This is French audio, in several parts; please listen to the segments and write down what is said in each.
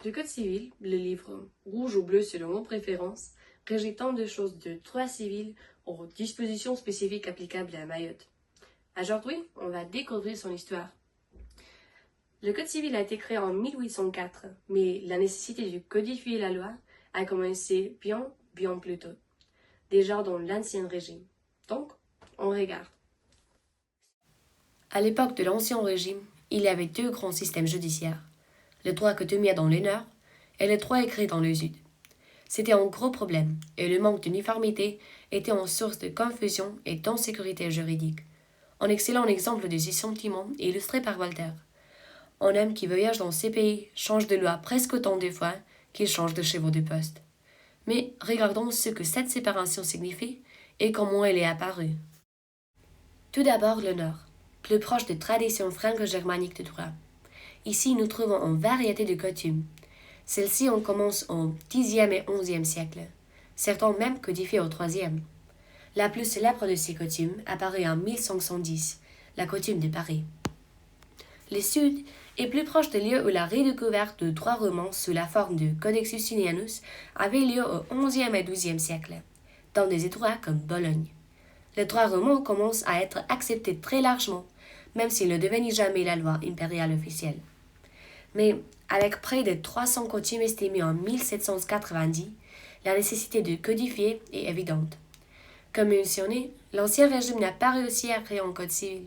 Le Code civil, le livre rouge ou bleu selon vos préférences, régit tant de choses de droit civil aux dispositions spécifiques applicables à Mayotte. Aujourd'hui, on va découvrir son histoire. Le Code civil a été créé en 1804, mais la nécessité de codifier la loi a commencé bien plus tôt, déjà dans l'Ancien Régime. Donc, on regarde. À l'époque de l'Ancien Régime, il y avait deux grands systèmes judiciaires, le droit coutumier dans le nord et le droit écrit dans le sud. C'était un gros problème, et le manque d'uniformité était une source de confusion et d'insécurité juridique. Un excellent exemple de ces sentiments est illustré par Voltaire. Un homme qui voyage dans ces pays change de loi presque autant de fois qu'il change de chevaux de poste. Mais regardons ce que cette séparation signifie et comment elle est apparue. Tout d'abord le Nord, plus proche des traditions franco-germaniques de droit. Ici, nous trouvons une variété de coutumes. Celles-ci ont commencé au Xe et XIe siècle, certains même codifiées au IIIe. La plus célèbre de ces coutumes apparaît en 1510, la coutume de Paris. Le Sud est plus proche des lieux où la redécouverte de droit roman sous la forme de Codex Justinianus avait lieu au XIe et XIIe siècle, dans des endroits comme Bologne. Le droit roman commence à être accepté très largement, même s'il ne devenait jamais la loi impériale officielle. Mais avec près de 300 coutumes estimées en 1790, la nécessité de codifier est évidente. Comme mentionné, l'Ancien Régime n'a pas réussi à créer un code civil,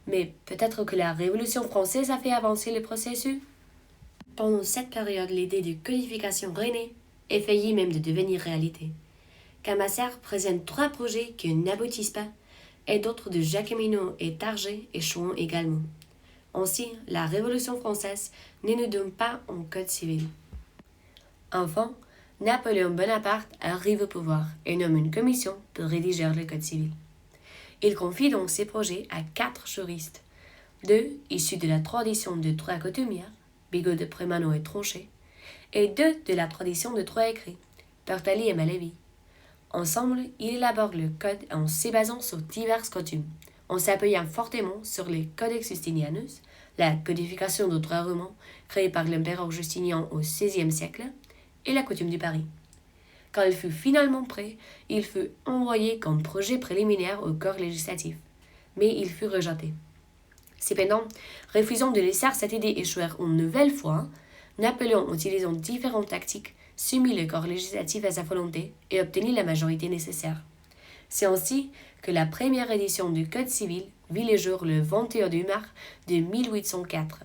mais peut-être que la Révolution française a fait avancer le processus. Pendant cette période, l'idée de codification renaît et faillit même de devenir réalité. Camassar présente 3 projets qui n'aboutissent pas, et d'autres de Jacqueminot et Target échouent également. Ainsi, la Révolution française ne nous donne pas un code civil. Enfin, Napoléon Bonaparte arrive au pouvoir et nomme une commission pour rédiger le code civil. Il confie donc ses projets à 4 juristes, 2 issus de la tradition de droit coutumier, Bigot de Prémano et Tronchet, et 2 de la tradition de droit écrit, Bertali et Malévi. Ensemble, ils élaborent le code en se basant sur diverses coutumes, en s'appuyant fortement sur les Codex Justinianus, la codification de droit roman créée par l'empereur Justinien au XVIe siècle, et la coutume du Paris. Quand il fut finalement prêt, il fut envoyé comme projet préliminaire au corps législatif, mais il fut rejeté. Cependant, refusant de laisser cette idée échouer une nouvelle fois, Napoléon, utilisant différentes tactiques, soumit le corps législatif à sa volonté et obtenit la majorité nécessaire. C'est ainsi que la première édition du Code civil vit le jour le 21 mars de 1804,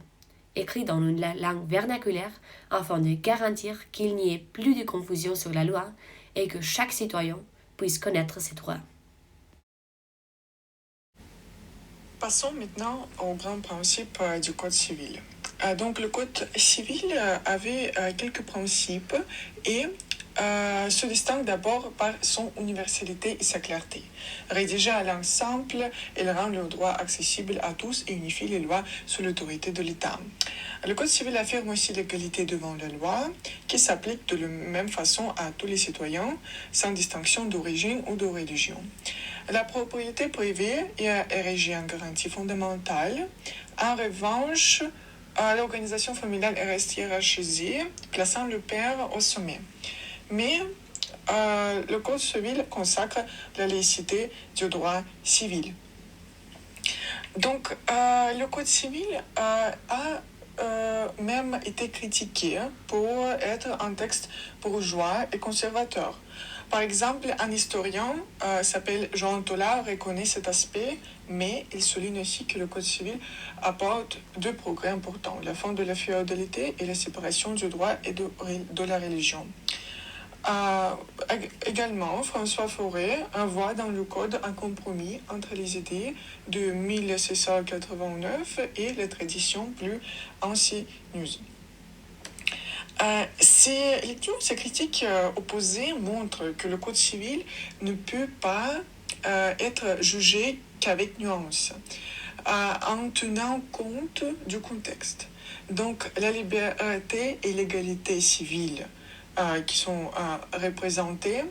écrit dans une langue vernaculaire afin de garantir qu'il n'y ait plus de confusion sur la loi et que chaque citoyen puisse connaître ses droits. Passons maintenant au grand principe du Code civil. Donc le Code civil avait quelques principes et se distingue d'abord par son universalité et sa clarté. Rédigé à langue simple, il rend le droit accessible à tous et unifie les lois sous l'autorité de l'État. Le Code civil affirme aussi l'égalité devant la loi, qui s'applique de la même façon à tous les citoyens, sans distinction d'origine ou de religion. La propriété privée est érigée en garantie fondamentale. En revanche, l'organisation familiale reste hiérarchisée, plaçant le père au sommet. Mais le Code civil consacre la laïcité du droit civil. Donc, le Code civil a même été critiqué pour être un texte bourgeois et conservateur. Par exemple, un historien s'appelle Jean Tollard reconnaît cet aspect, mais il souligne aussi que le Code civil apporte 2 progrès importants, la fin de la féodalité et la séparation du droit et de la religion. Également, François Forest voit dans le Code un compromis entre les idées de 1689 et les traditions plus anciennes. Ces lectures, ces critiques opposées montrent que le Code civil ne peut pas être jugé qu'avec nuance, en tenant compte du contexte. Donc, la liberté et l'égalité civile qui sont représentées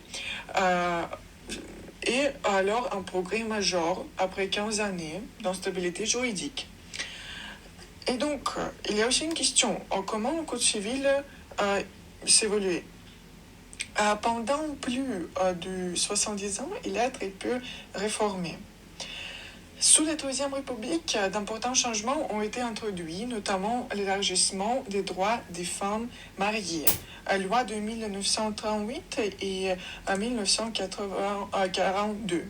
et alors un progrès majeur après 15 années d'instabilité juridique. Et donc, il y a aussi une question, comment le Code civil s'évoluer. Pendant plus de 70 ans, il a très peu réformé. Sous la Troisième République, d'importants changements ont été introduits, notamment l'élargissement des droits des femmes mariées, loi de 1938 et 1942.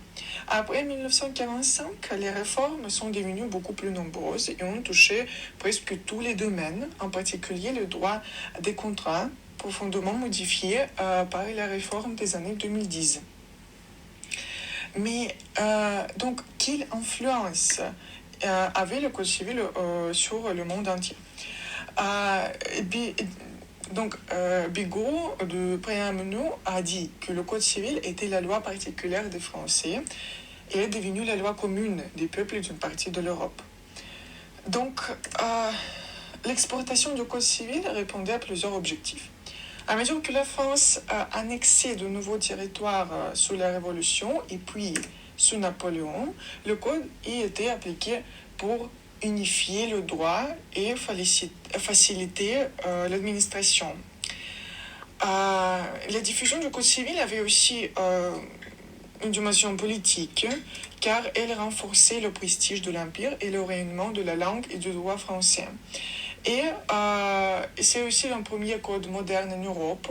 Après 1945, les réformes sont devenues beaucoup plus nombreuses et ont touché presque tous les domaines, en particulier le droit des contrats, profondément modifié par la réforme des années 2010. Mais donc, quelle influence avait le Code civil sur le monde entier? Bigot de Préamenou a dit que le Code civil était la loi particulière des Français et est devenu la loi commune des peuples d'une partie de l'Europe. Donc, l'exportation du Code civil répondait à plusieurs objectifs. À mesure que la France annexait de nouveaux territoires sous la Révolution et puis sous Napoléon, le Code y était appliqué pour unifier le droit et faciliter l'administration. La diffusion du Code civil avait aussi une dimension politique, car elle renforçait le prestige de l'Empire et le rayonnement de la langue et du droit français. Et c'est aussi un premier code moderne en Europe.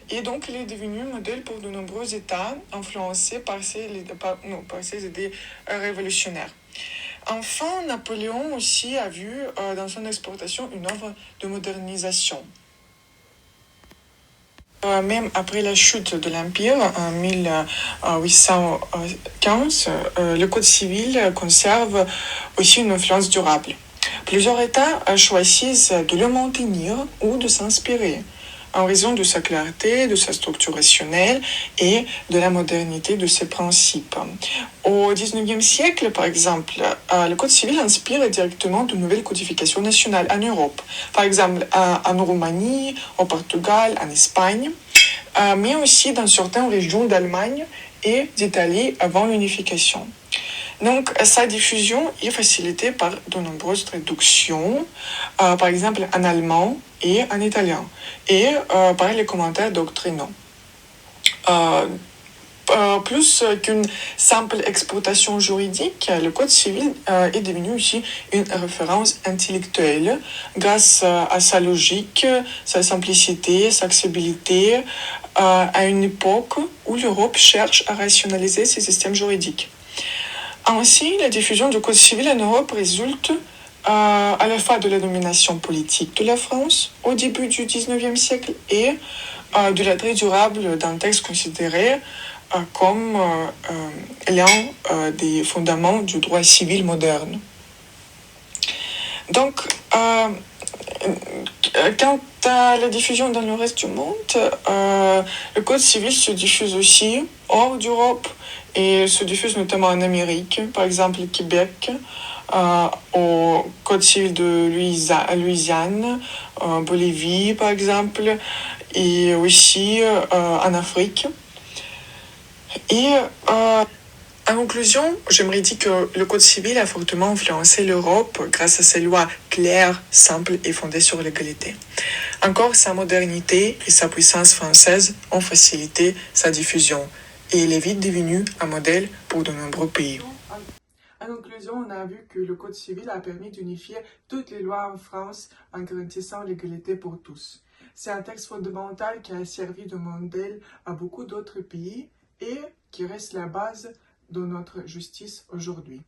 Et donc, il est devenu modèle pour de nombreux États influencés par ces idées révolutionnaires. Enfin, Napoléon aussi a vu dans son exportation une œuvre de modernisation. Même après la chute de l'Empire en 1815, le Code civil conserve aussi une influence durable. Plusieurs États choisissent de le maintenir ou de s'inspirer en raison de sa clarté, de sa structure rationnelle et de la modernité de ses principes. Au XIXe siècle, par exemple, le Code civil inspire directement de nouvelles codifications nationales en Europe, par exemple en Roumanie, au Portugal, en Espagne, mais aussi dans certaines régions d'Allemagne et d'Italie avant l'unification. Donc, sa diffusion est facilitée par de nombreuses traductions, par exemple en allemand et en italien, et par les commentaires doctrinaux. Plus qu'une simple exploitation juridique, le Code civil est devenu aussi une référence intellectuelle grâce à sa logique, sa simplicité, sa accessibilité, à une époque où l'Europe cherche à rationaliser ses systèmes juridiques. Ainsi, la diffusion du Code civil en Europe résulte à la fois de la domination politique de la France au début du XIXe siècle et de l'attrait durable d'un texte considéré comme l'un des fondements du droit civil moderne. Donc, quant à la diffusion dans le reste du monde, le Code civil se diffuse aussi hors d'Europe et se diffuse notamment en Amérique, par exemple Québec, au Code civil de Louisiane, Bolivie par exemple, et aussi en Afrique. Et en conclusion, j'aimerais dire que le Code civil a fortement influencé l'Europe grâce à ses lois claires, simples et fondées sur l'égalité. Encore, sa modernité et sa puissance française ont facilité sa diffusion et il est vite devenu un modèle pour de nombreux pays. En conclusion, on a vu que le Code civil a permis d'unifier toutes les lois en France en garantissant l'égalité pour tous. C'est un texte fondamental qui a servi de modèle à beaucoup d'autres pays et qui reste la base de notre justice aujourd'hui.